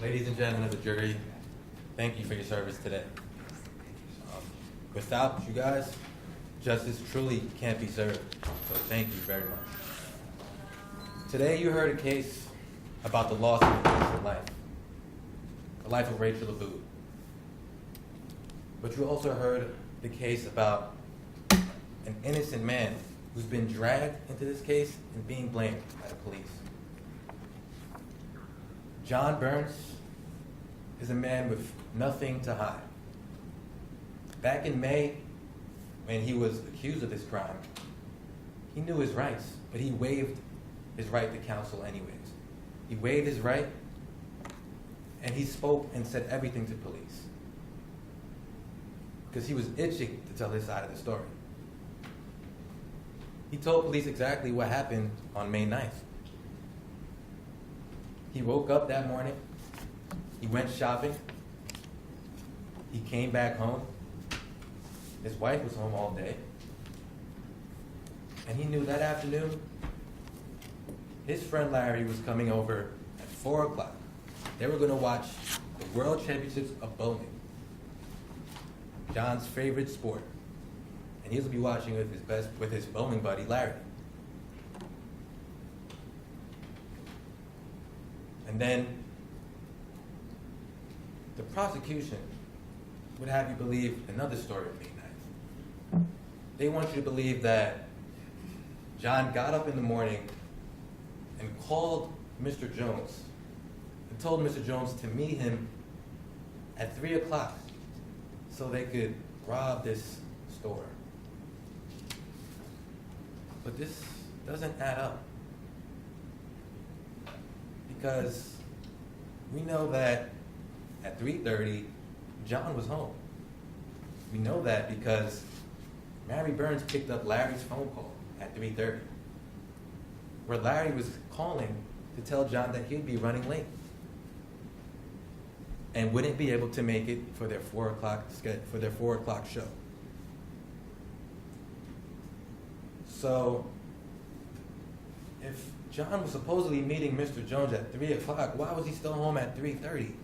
Ladies and gentlemen of the jury, thank you for your service today. Without you guys, justice truly can't be served, so thank you very much. Today you heard a case about the loss of an innocent life, the life of Rachel Abboud. But you also heard the case about an innocent man who's been dragged into this case and being blamed by the police. John Burns is a man with nothing to hide. Back in May, when he was accused of this crime, he knew his rights, but he waived his right to counsel anyways. He waived his right, and he spoke and said everything to police, because he was itching to tell his side of the story. He told police exactly what happened on May 9th. He woke up that morning, he went shopping, he came back home, his wife was home all day, and he knew that afternoon his friend Larry was coming over at 4 o'clock. They were gonna watch the World Championships of bowling, John's favorite sport, and he was gonna be watching with his bowling buddy Larry. And then the prosecution would have you believe another story of May 9th. They want you to believe that John got up in the morning and called Mr. Jones and told Mr. Jones to meet him at 3 o'clock so they could rob this store. But this doesn't add up, because we know that at 3:30, John was home. We know that because Mary Burns picked up Larry's phone call at 3:30, where Larry was calling to tell John that he'd be running late and wouldn't be able to make it for their 4 o'clock show. So if John was supposedly meeting Mr. Jones at 3 o'clock, why was he still home at 3:30?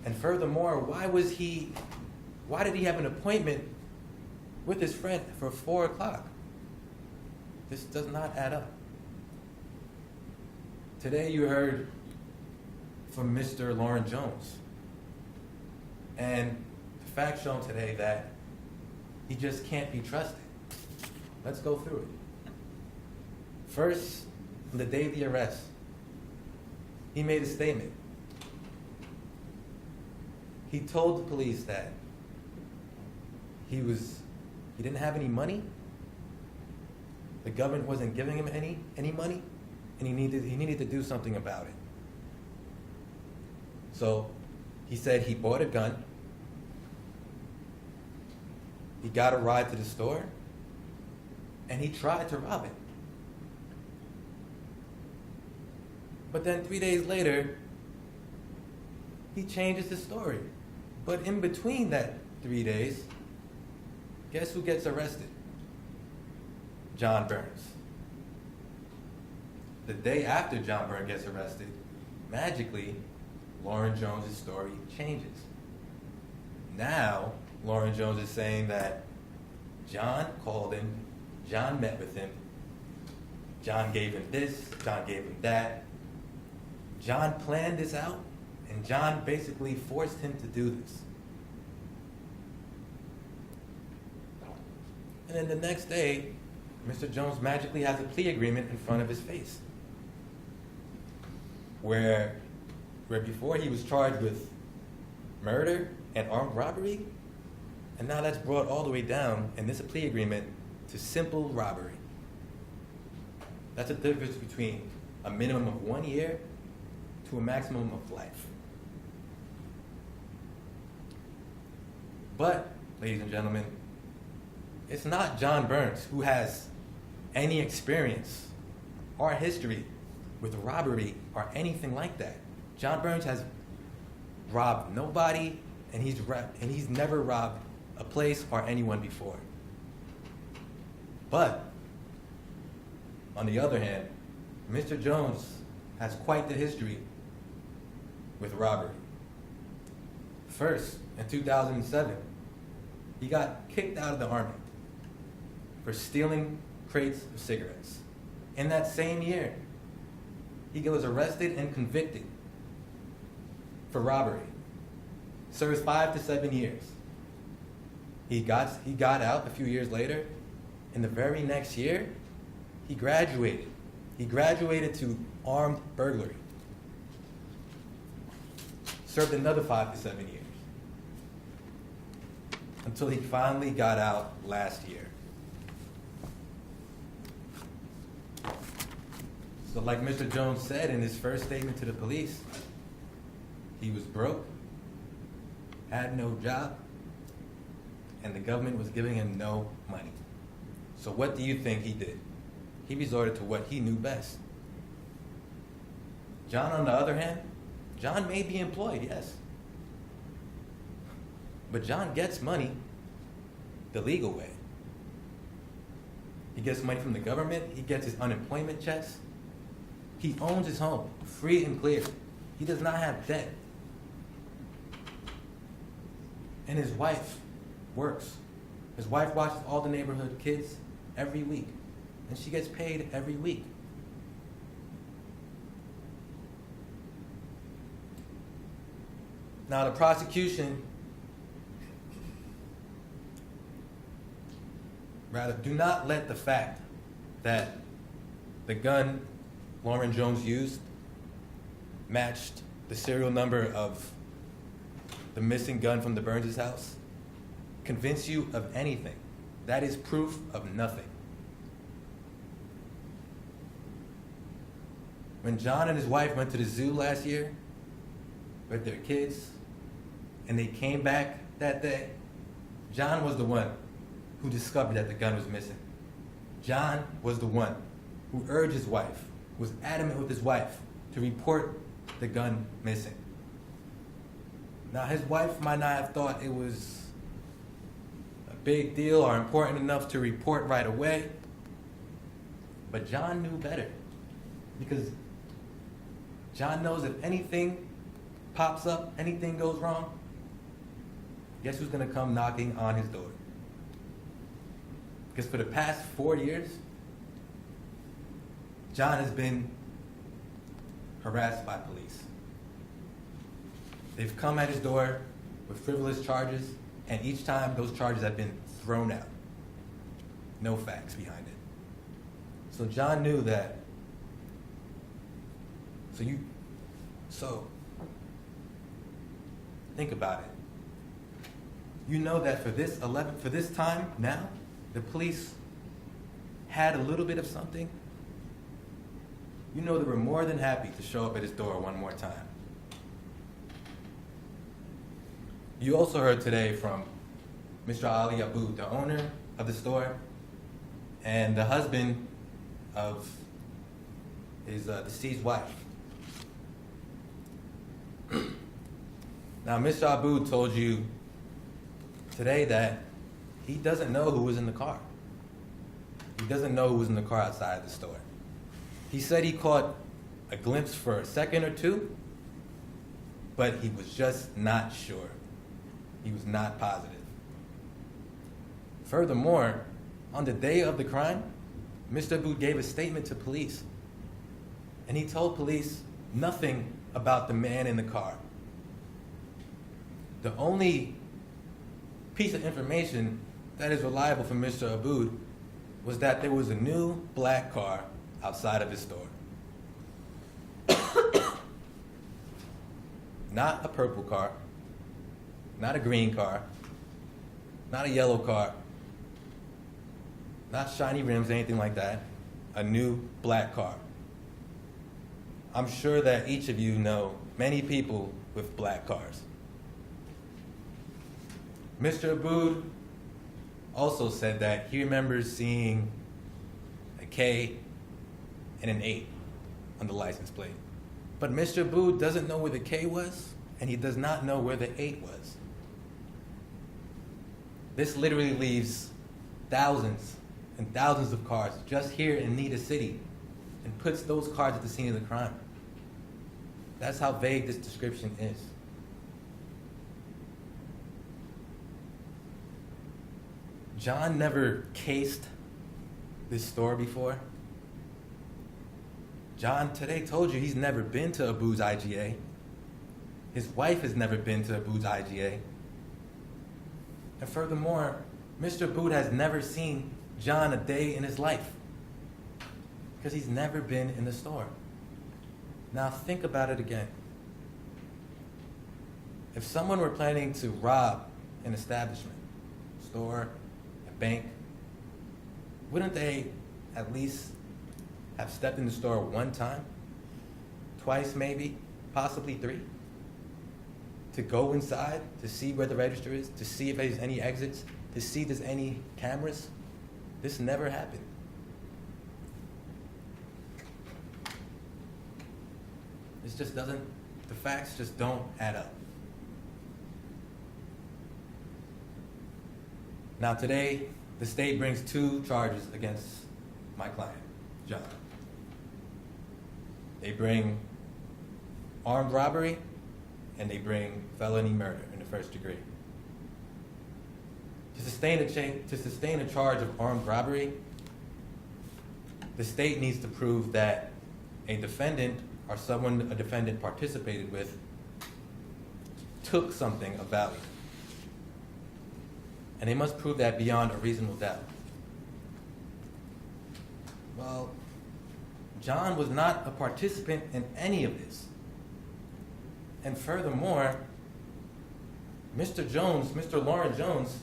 And furthermore, why did he have an appointment with his friend for 4 o'clock? This does not add up. Today you heard from Mr. Lauren Jones, and the facts shown today that he just can't be trusted. Let's go through it. First, on the day of the arrest, he made a statement. He told the police that he didn't have any money, the government wasn't giving him any money, and he needed to do something about it. So he said he bought a gun, he got a ride to the store, and he tried to rob it. But then 3 days later, he changes the story. But in between that 3 days, guess who gets arrested? John Burns. The day after John Burns gets arrested, magically, Lauren Jones' story changes. Now, Lauren Jones is saying that John called him, John met with him, John gave him this, John gave him that. John planned this out, and John basically forced him to do this. And then the next day, Mr. Jones magically has a plea agreement in front of his face, where before he was charged with murder and armed robbery, and now that's brought all the way down, and this is a plea agreement to simple robbery. That's a difference between a minimum of 1 year to a maximum of life. But, ladies and gentlemen, it's not John Burns who has any experience or history with robbery or anything like that. John Burns has robbed nobody, and he's never robbed a place or anyone before. But, on the other hand, Mr. Jones has quite the history with robbery. First, in 2007, he got kicked out of the Army for stealing crates of cigarettes. In that same year, he was arrested and convicted for robbery. Serves 5 to 7 years. He got out a few years later. In the very next year, he graduated. He graduated to armed burglary. Served another 5 to 7 years. Until he finally got out last year. So like Mr. Jones said in his first statement to the police, he was broke, had no job, and the government was giving him no money. So what do you think he did? He resorted to what he knew best. John, on the other hand, John may be employed, yes. But John gets money the legal way. He gets money from the government. He gets his unemployment checks. He owns his home, free and clear. He does not have debt. And his wife works. His wife watches all the neighborhood kids every week. And she gets paid every week. Now the prosecution, do not let the fact that the gun Lauren Jones used matched the serial number of the missing gun from the Burns' house convince you of anything. That is proof of nothing. When John and his wife went to the zoo last year with their kids, and they came back that day, John was the one who discovered that the gun was missing. John was the one who urged his wife, was adamant with his wife to report the gun missing. Now, his wife might not have thought it was a big deal or important enough to report right away, but John knew better, because John knows if anything pops up, anything goes wrong, guess who's going to come knocking on his door? Because for the past 4 years, John has been harassed by police. They've come at his door with frivolous charges, and each time those charges have been thrown out. No facts behind it. So John knew that. So think about it. You know that for this time now, the police had a little bit of something. You know they were more than happy to show up at his door one more time. You also heard today from Mr. Ali Abu, the owner of the store, and the husband of his deceased wife. Now, Mr. Abu told you today that he doesn't know who was in the car. He doesn't know who was in the car outside of the store. He said he caught a glimpse for a second or two, but he was just not sure. He was not positive. Furthermore, on the day of the crime, Mr. Abu gave a statement to police, and he told police nothing about the man in the car. The only piece of information that is reliable from Mr. Abu was that there was a new black car outside of his store. Not a purple car, not a green car, not a yellow car, not shiny rims, anything like that. A new black car. I'm sure that each of you know many people with black cars. Mr. Abood also said that he remembers seeing a K and an 8 on the license plate. But Mr. Abood doesn't know where the K was, and he does not know where the 8 was. This literally leaves thousands and thousands of cars just here in Nita City and puts those cars at the scene of the crime. That's how vague this description is. John never cased this store before. John today told you he's never been to Abu's IGA. His wife has never been to Abu's IGA. And furthermore, Mr. Abood has never seen John a day in his life because he's never been in the store. Now think about it again. If someone were planning to rob an establishment, store, a bank, wouldn't they at least have stepped in the store one time, twice maybe, possibly three, to go inside, to see where the register is, to see if there's any exits, to see if there's any cameras? This never happened. This just doesn't, the facts just don't add up. Now today, the state brings 2 charges against my client, John. They bring armed robbery and they bring felony murder in the 1st degree. To sustain a charge of armed robbery, the state needs to prove that a defendant or someone a defendant participated with took something of value. And they must prove that beyond a reasonable doubt. Well, John was not a participant in any of this. And furthermore, Mr. Lawrence Jones,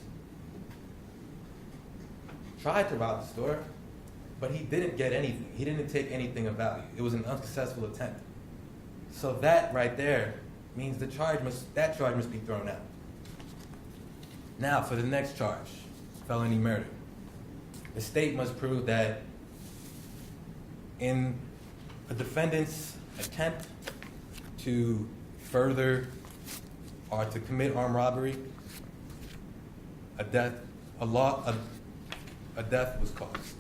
tried to rob the store, but he didn't get anything. He didn't take anything of value. It was an unsuccessful attempt. So that right there means that charge must be thrown out. Now for the next charge, felony murder. The state must prove that in a defendant's attempt to further or to commit armed robbery, a death was caused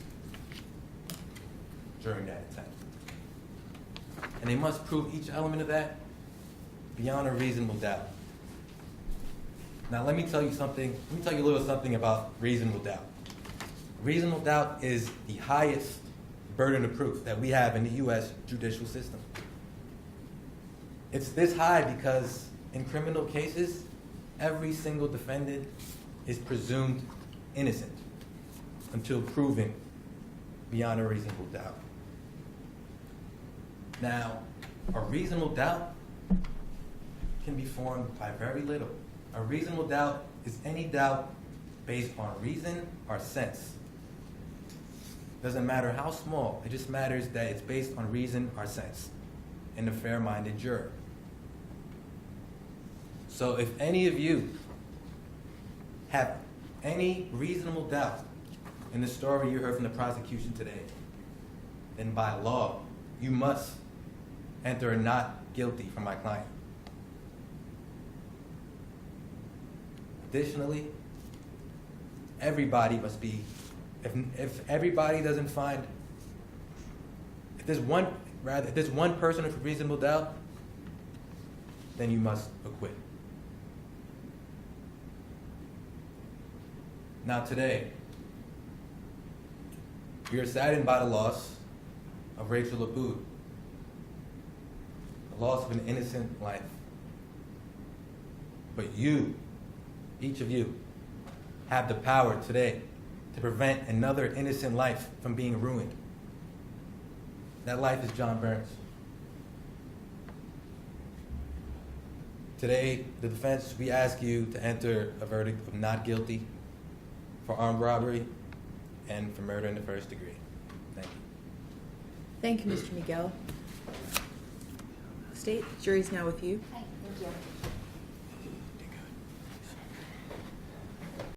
during that attempt. And they must prove each element of that beyond a reasonable doubt. Now let me tell you a little something about reasonable doubt. Reasonable doubt is the highest burden of proof that we have in the U.S. judicial system. It's this high because in criminal cases, every single defendant is presumed innocent until proven beyond a reasonable doubt. Now, a reasonable doubt can be formed by very little. A reasonable doubt is any doubt based on reason or sense. Doesn't matter how small, it just matters that it's based on reason or sense in a fair-minded juror. So if any of you have any reasonable doubt in the story you heard from the prosecution today, then by law, you must enter a not guilty for my client. Additionally, everybody must be, if everybody doesn't find, if there's one person with reasonable doubt, then you must acquit. Now today, we are saddened by the loss of Rachel Abood, the loss of an innocent life. But you, each of you, have the power today to prevent another innocent life from being ruined. That life is John Burns. Today, the defense, we ask you to enter a verdict of not guilty for armed robbery and for murder in the 1st degree. Thank you. Thank you, Mr. Miguel. State, jury's now with you. Hi, thank you.